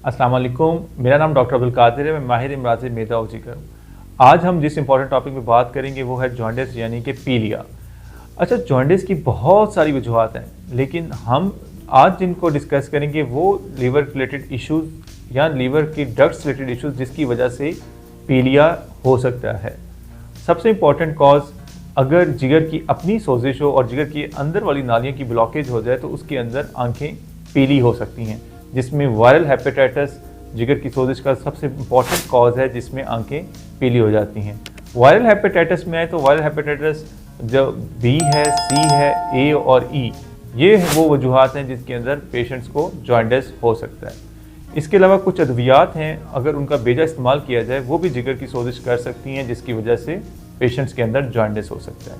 अस्सलाम वालेकुम, मेरा नाम डॉक्टर अब्दुल कादिर है। मैं माहिर इमराज़ मैदा जिगर हूँ। आज हम जिस इंपॉर्टेंट टॉपिक में बात करेंगे वो है जॉन्डिस यानी कि पीलिया। अच्छा, जॉन्डिस की बहुत सारी वजूहात हैं, लेकिन हम आज जिनको डिस्कस करेंगे वो लीवर रिलेटेड इश्यूज़ या लीवर की ड्रग्स रिलेटेड इश्यूज़ जिसकी वजह से पीलिया हो सकता है। सबसे इम्पॉर्टेंट कॉज, अगर जिगर की अपनी सोजिश हो और जिगर की अंदर वाली नालियों की ब्लॉकेज हो जाए तो उसके अंदर आंखें पीली हो सकती हैं, जिसमें वायरल हेपेटाइटिस जिगर की सोजिश का सबसे इम्पॉर्टेंट कॉज है जिसमें आंखें पीली हो जाती हैं। वायरल हेपेटाइटिस में आए तो वायरल हेपेटाइटिस जो बी है, सी है, ए और ई, ये वो वजूहात हैं जिसके अंदर पेशेंट्स को जॉन्डिस हो सकता है। इसके अलावा कुछ अद्वियात हैं, अगर उनका बेजा इस्तेमाल किया जाए वो भी जिगर की सोजिश कर सकती हैं, जिसकी वजह से पेशेंट्स के अंदर जॉन्डिस हो सकता है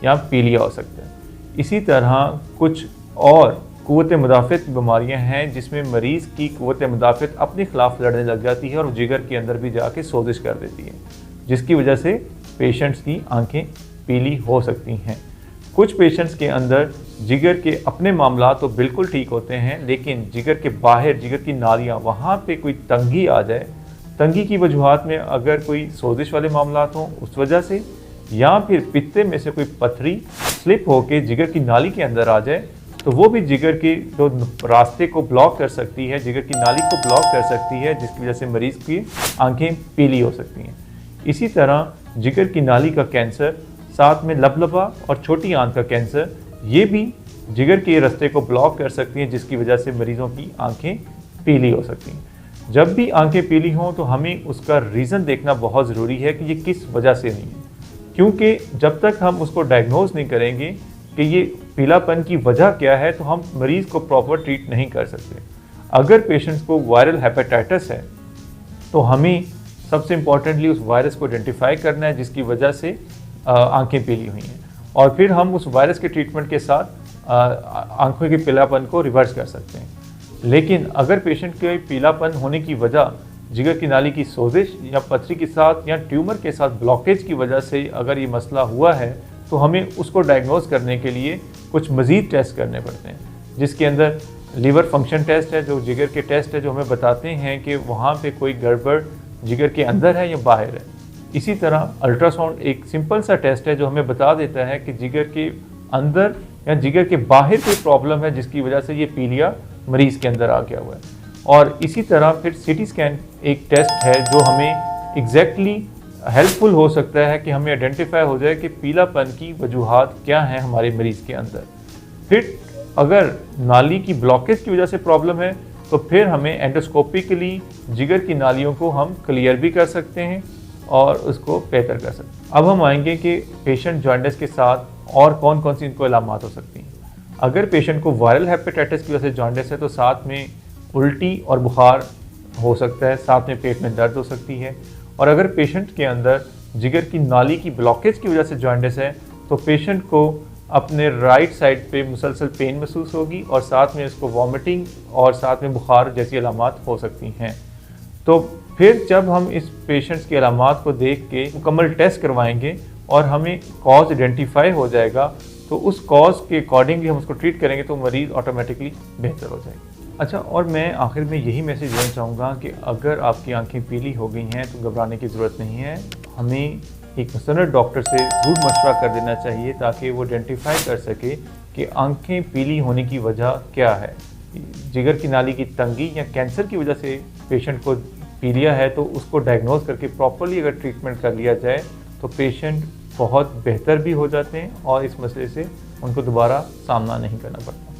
या पीलिया हो सकता है। इसी तरह कुछ और क़ुव्वत मुदाफ़त बीमारियां हैं जिसमें मरीज़ की क़ुव्वत मुदाफ़त अपने ख़िलाफ़ लड़ने लग जाती है और जिगर के अंदर भी जाके सोजिश कर देती है, जिसकी वजह से पेशेंट्स की आंखें पीली हो सकती हैं। कुछ पेशेंट्स के अंदर जिगर के अपने मामला तो बिल्कुल ठीक होते हैं, लेकिन जिगर के बाहर जिगर की नालियाँ वहाँ पे कोई तंगी आ जाए, तंगी की वजूहात में अगर कोई सोजिश वाले मामला हों उस वजह से, या फिर पित्ते में से कोई पथरी स्लिप होकर जिगर की नाली के अंदर आ जाए तो वो भी जिगर के जो रास्ते को ब्लॉक कर सकती है, जिगर की नाली को ब्लॉक कर सकती है, जिसकी वजह से मरीज़ की आंखें पीली हो सकती हैं। इसी तरह जिगर की नाली का कैंसर, साथ में लबलबा और छोटी आंत का कैंसर, ये भी जिगर के रास्ते को ब्लॉक कर सकती हैं, जिसकी वजह से मरीज़ों की आंखें पीली हो सकती हैं। जब भी आंखें पीली हों तो हमें उसका रीज़न देखना बहुत ज़रूरी है कि ये किस वजह से नहीं है, क्योंकि जब तक हम उसको डायग्नोज नहीं करेंगे कि ये पीलापन की वजह क्या है तो हम मरीज़ को प्रॉपर ट्रीट नहीं कर सकते। अगर पेशेंट्स को वायरल हेपेटाइटिस है तो हमें सबसे इम्पॉर्टेंटली उस वायरस को आइडेंटिफाई करना है जिसकी वजह से आंखें पीली हुई हैं, और फिर हम उस वायरस के ट्रीटमेंट के साथ आंखों के पीलापन को रिवर्स कर सकते हैं। लेकिन अगर पेशेंट के पीलापन होने की वजह जिगर की नाली की सोजिश या पथरी के साथ या ट्यूमर के साथ ब्लॉकेज की वजह से अगर ये मसला हुआ है तो हमें उसको डायग्नोज करने के लिए कुछ मज़ीद टेस्ट करने पड़ते हैं, जिसके अंदर लीवर फंक्शन टेस्ट है, जो जिगर के टेस्ट है जो हमें बताते हैं कि वहाँ पे कोई गड़बड़ जिगर के अंदर है या बाहर है। इसी तरह अल्ट्रासाउंड एक सिंपल सा टेस्ट है जो हमें बता देता है कि जिगर के अंदर या जिगर के बाहर कोई प्रॉब्लम है जिसकी वजह से ये पीलिया मरीज़ के अंदर आ गया हुआ है। और इसी तरह फिर सीटी स्कैन एक टेस्ट है जो हमें एग्जैक्टली हेल्पफुल हो सकता है कि हमें आइडेंटिफाई हो जाए कि पीलापन की वजूहात क्या हैं हमारे मरीज़ के अंदर। फिर अगर नाली की ब्लॉकेज की वजह से प्रॉब्लम है तो फिर हमें एंडोस्कोपिकली जिगर की नालियों को हम क्लियर भी कर सकते हैं और उसको बेहतर कर सकते हैं। अब हम आएंगे कि पेशेंट जॉन्डिस के साथ और कौन कौन सी इनको अलामात हो सकती हैं। अगर पेशेंट को वायरल हेपेटाइटिस की वजह से जॉन्डिस है तो साथ में उल्टी और बुखार हो सकता है, साथ में पेट में दर्द हो सकती है। और अगर पेशेंट के अंदर जिगर की नाली की ब्लॉकेज की वजह से जॉन्डिस है तो पेशेंट को अपने राइट साइड पे मुसलसल पेन महसूस होगी और साथ में इसको वॉमिटिंग और साथ में बुखार जैसी अलामात हो सकती हैं। तो फिर जब हम इस पेशेंट्स की अलामात को देख के मुकम्मल टेस्ट करवाएंगे और हमें कॉज आइडेंटिफाई हो जाएगा तो उस कॉज के अकॉर्डिंगली हम उसको ट्रीट करेंगे तो मरीज़ ऑटोमेटिकली बेहतर हो जाएगी। अच्छा, और मैं आखिर में यही मैसेज देना चाहूँगा कि अगर आपकी आंखें पीली हो गई हैं तो घबराने की ज़रूरत नहीं है। हमें एक मुसन्नद डॉक्टर से ज़रूर मशवरा कर देना चाहिए ताकि वो आइडेंटिफाई कर सके कि आंखें पीली होने की वजह क्या है। जिगर की नाली की तंगी या कैंसर की वजह से पेशेंट को पीलिया है तो उसको डायग्नोज करके प्रॉपरली अगर ट्रीटमेंट कर लिया जाए तो पेशेंट बहुत बेहतर भी हो जाते हैं और इस मसले से उनको दोबारा सामना नहीं करना पड़ता।